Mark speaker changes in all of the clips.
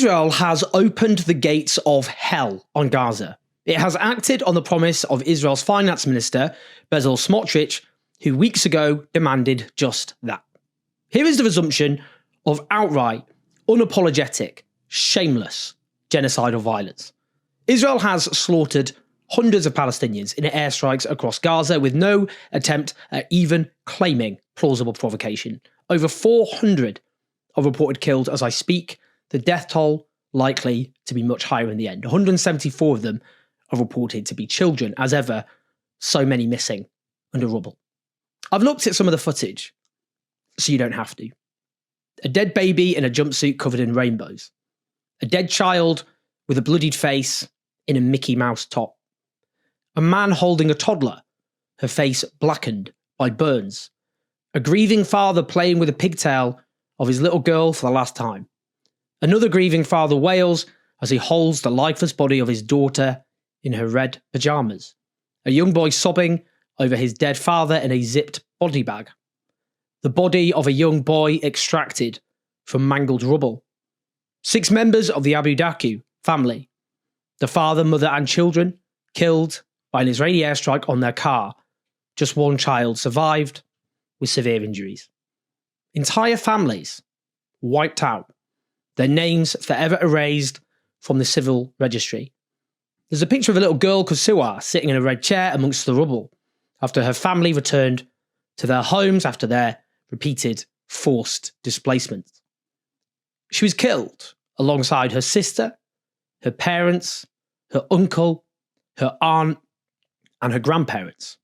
Speaker 1: Israel has opened the gates of hell on Gaza. It has acted on the promise of Israel's finance minister, Bezalel Smotrich, who weeks ago demanded just that. Here is the resumption of outright, unapologetic, shameless genocidal violence. Israel has slaughtered hundreds of Palestinians in airstrikes across Gaza with no attempt at even claiming plausible provocation. Over 400 are reported killed as I speak, the death toll likely to be much higher in the end. 174 of them are reported to be children, as ever, so many missing under rubble. I've looked at some of the footage, so you don't have to. A dead baby in a jumpsuit covered in rainbows. A dead child with a bloodied face in a Mickey Mouse top. A man holding a toddler, her face blackened by burns. A grieving father playing with a pigtail of his little girl for the last time. Another grieving father wails as he holds the lifeless body of his daughter in her red pyjamas. A young boy sobbing over his dead father in a zipped body bag. The body of a young boy extracted from mangled rubble. 6 members of the Abu Daku family, the father, mother and children, killed by an Israeli airstrike on their car. Just one child survived with severe injuries. Entire families wiped out, their names forever erased from the civil registry. There's a picture of a little girl, Kusua, sitting in a red chair amongst the rubble after her family returned to their homes after their repeated forced displacement. She was killed alongside her sister, her parents, her uncle, her aunt, and her grandparents.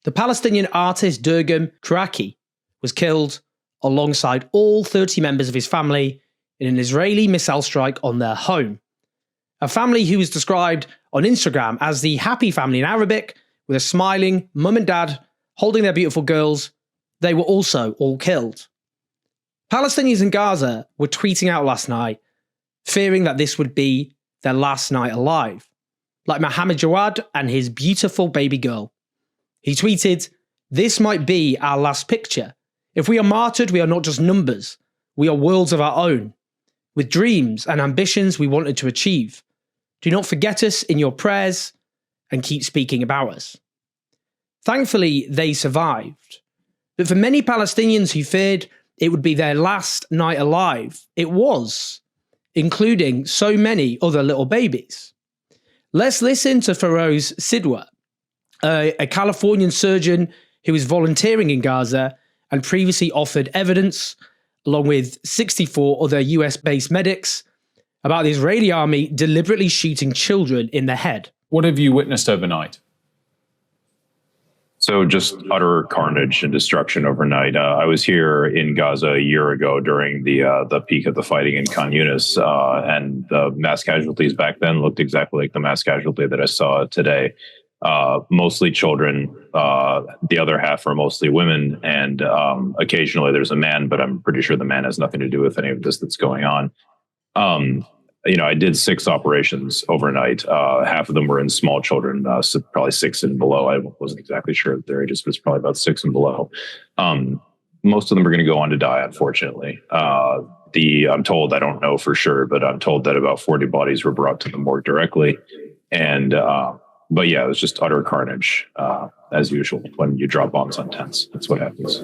Speaker 1: The Palestinian artist Durgam Kraki was killed alongside all 30 members of his family in an Israeli missile strike on their home. A family who was described on Instagram as the happy family in Arabic, with a smiling mum and dad holding their beautiful girls. They were also all killed. Palestinians in Gaza were tweeting out last night, fearing that this would be their last night alive, like Mohammed Jawad and his beautiful baby girl. He tweeted, "This might be our last picture. If we are martyred, we are not just numbers. We are worlds of our own, with dreams and ambitions we wanted to achieve. Do not forget us in your prayers and keep speaking about us." Thankfully, they survived. But for many Palestinians who feared it would be their last night alive, it was, including so many other little babies. Let's listen to Feroz Sidwa, a Californian surgeon who is volunteering in Gaza and previously offered evidence, along with 64 other US-based medics, about the Israeli army deliberately shooting children in the head.
Speaker 2: What have you witnessed overnight?
Speaker 3: So just utter carnage and destruction overnight. I was here in Gaza a year ago during the peak of the fighting in Khan Yunis, and the mass casualties back then looked exactly like the mass casualty that I saw today. Mostly children, the other half are mostly women, and occasionally there's a man, but I'm pretty sure the man has nothing to do with any of this that's going on. I did 6 operations overnight. Half of them were in small children, so probably 6 and below. I wasn't exactly sure their ages, but it's probably about 6 and below. Most of them are going to go on to die, unfortunately. I'm told, I don't know for sure, but I'm told that about 40 bodies were brought to the morgue directly. And, but yeah, it was just utter carnage, as usual, when you drop bombs on tents. That's what happens.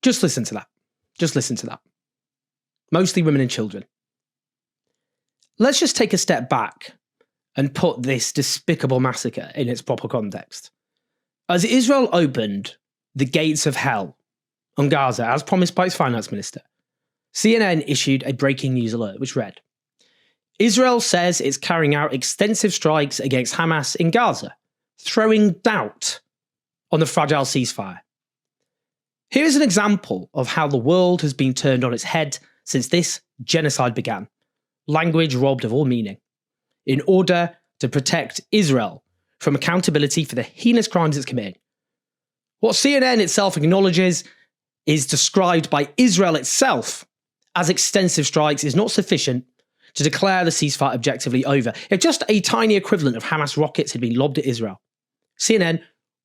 Speaker 1: Just listen to that. Just listen to that. Mostly women and children. Let's just take a step back and put this despicable massacre in its proper context. As Israel opened the gates of hell on Gaza, as promised by its finance minister, CNN issued a breaking news alert which read, "Israel says it's carrying out extensive strikes against Hamas in Gaza, throwing doubt on the fragile ceasefire." Here is an example of how the world has been turned on its head since this genocide began, language robbed of all meaning, in order to protect Israel from accountability for the heinous crimes it's committing. What CNN itself acknowledges is described by Israel itself as extensive strikes is not sufficient to declare the ceasefire objectively over. If just a tiny equivalent of Hamas rockets had been lobbed at Israel, CNN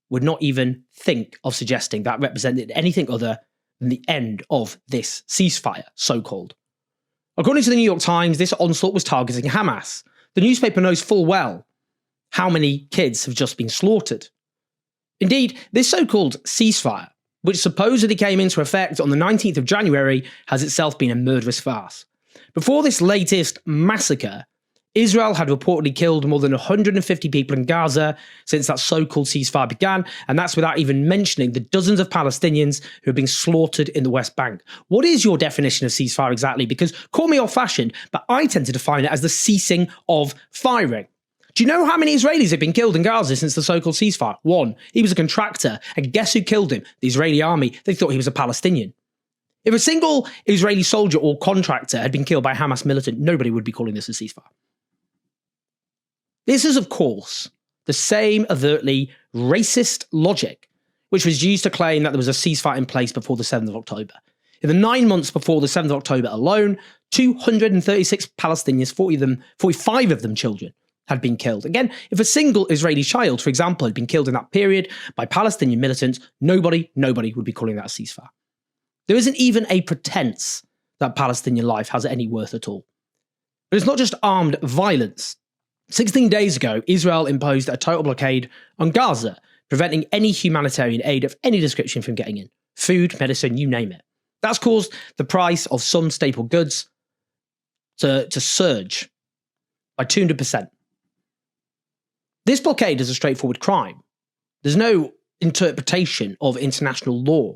Speaker 1: would not even think of suggesting that represented anything other than the end of this ceasefire, so-called. According to the New York Times, this onslaught was targeting Hamas. The newspaper knows full well how many kids have just been slaughtered. Indeed, this so-called ceasefire, which supposedly came into effect on the 19th of January, has itself been a murderous farce. Before this latest massacre, Israel had reportedly killed more than 150 people in Gaza since that so-called ceasefire began, and that's without even mentioning the dozens of Palestinians who have been slaughtered in the West Bank. What is your definition of ceasefire exactly? Because call me old-fashioned, but I tend to define it as the ceasing of firing. Do you know how many Israelis have been killed in Gaza since the so-called ceasefire? One. He was a contractor, and guess who killed him? The Israeli army. They thought he was a Palestinian. If a single Israeli soldier or contractor had been killed by a Hamas militant, nobody would be calling this a ceasefire. This is, of course, the same overtly racist logic which was used to claim that there was a ceasefire in place before the 7th of October. In the 9 months before the 7th of October alone, 236 Palestinians, 45 of them children, had been killed. Again, if a single Israeli child, for example, had been killed in that period by Palestinian militants, nobody would be calling that a ceasefire. There isn't even a pretense that Palestinian life has any worth at all. But it's not just armed violence. 16 days ago, Israel imposed a total blockade on Gaza, preventing any humanitarian aid of any description from getting in. Food, medicine, you name it. That's caused the price of some staple goods to surge by 200%. This blockade is a straightforward crime. There's no interpretation of international law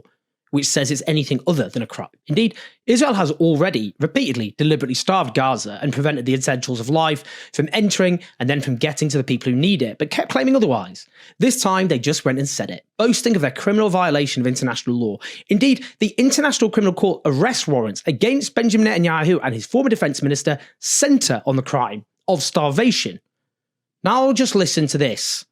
Speaker 1: which says it's anything other than a crime. Indeed, Israel has already repeatedly deliberately starved Gaza and prevented the essentials of life from entering and then from getting to the people who need it, but kept claiming otherwise. This time, they just went and said it, boasting of their criminal violation of international law. Indeed, the International Criminal Court arrest warrants against Benjamin Netanyahu and his former defense minister center on the crime of starvation. Now I'll just listen to this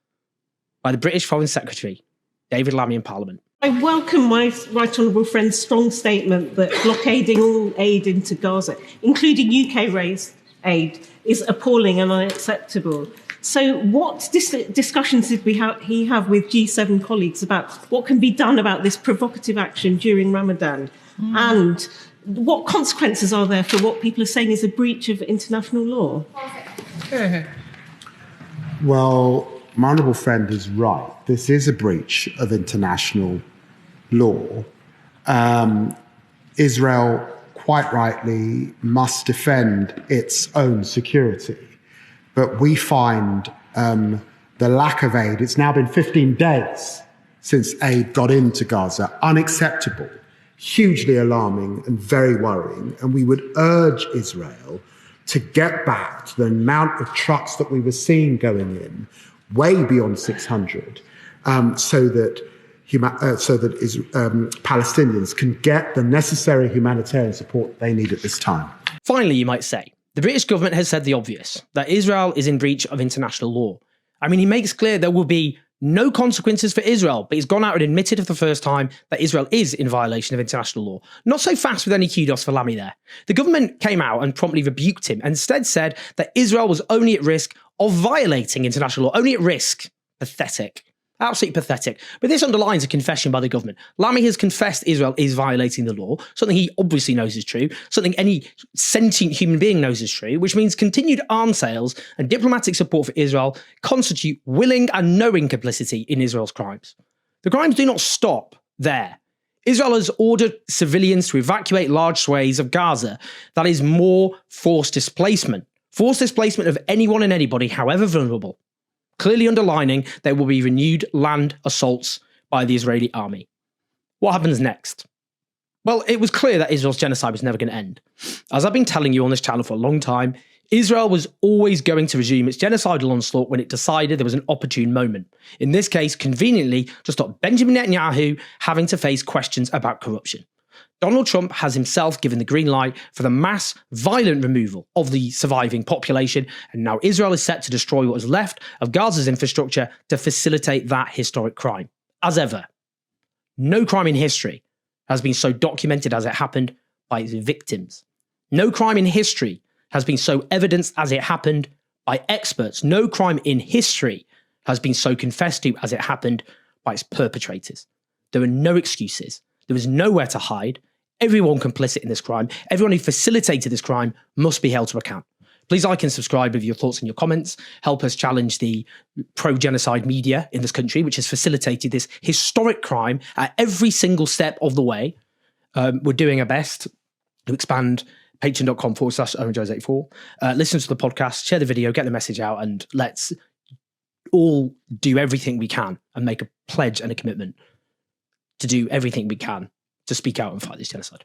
Speaker 1: by the British Foreign Secretary, David Lammy, in Parliament.
Speaker 4: I welcome my right honourable friend's strong statement that blockading all aid into Gaza, including UK-raised aid, is appalling and unacceptable. So what discussions did he have with G7 colleagues about what can be done about this provocative action during Ramadan? And what consequences are there for what people are saying is a breach of international law?
Speaker 5: Well, my honourable friend is right. This is a breach of international law. Israel, quite rightly, must defend its own security. But we find the lack of aid, it's now been 15 days since aid got into Gaza, unacceptable, hugely alarming and very worrying. And we would urge Israel to get back to the amount of trucks that we were seeing going in, way beyond 600, so that Palestinians can get the necessary humanitarian support they need at this time.
Speaker 1: Finally, you might say, the British government has said the obvious, that Israel is in breach of international law. I mean, he makes clear there will be no consequences for Israel, but he's gone out and admitted for the first time that Israel is in violation of international law. Not so fast with any kudos for Lammy there. The government came out and promptly rebuked him and instead said that Israel was only at risk of violating international law, only at risk. Pathetic. Absolutely pathetic. But this underlines a confession by the government. Lammy has confessed Israel is violating the law, something he obviously knows is true, something any sentient human being knows is true, which means continued arms sales and diplomatic support for Israel constitute willing and knowing complicity in Israel's crimes. The crimes do not stop there. Israel has ordered civilians to evacuate large swathes of Gaza. That is more forced displacement. Forced displacement of anyone and anybody, however vulnerable. Clearly underlining there will be renewed land assaults by the Israeli army. What happens next? Well, it was clear that Israel's genocide was never going to end. As I've been telling you on this channel for a long time, Israel was always going to resume its genocidal onslaught when it decided there was an opportune moment. In this case, conveniently, to stop Benjamin Netanyahu having to face questions about corruption. Donald Trump has himself given the green light for the mass, violent removal of the surviving population, and now Israel is set to destroy what is left of Gaza's infrastructure to facilitate that historic crime. As ever, no crime in history has been so documented as it happened by its victims. No crime in history has been so evidenced as it happened by experts. No crime in history has been so confessed to as it happened by its perpetrators. There are no excuses. There is nowhere to hide. Everyone complicit in this crime, everyone who facilitated this crime must be held to account. Please like and subscribe with your thoughts and your comments. Help us challenge the pro-genocide media in this country, which has facilitated this historic crime at every single step of the way. We're doing our best to expand patreon.com/OwenJones84. Listen to the podcast, share the video, get the message out, and let's all do everything we can and make a pledge and a commitment to do everything we can to speak out and fight this genocide.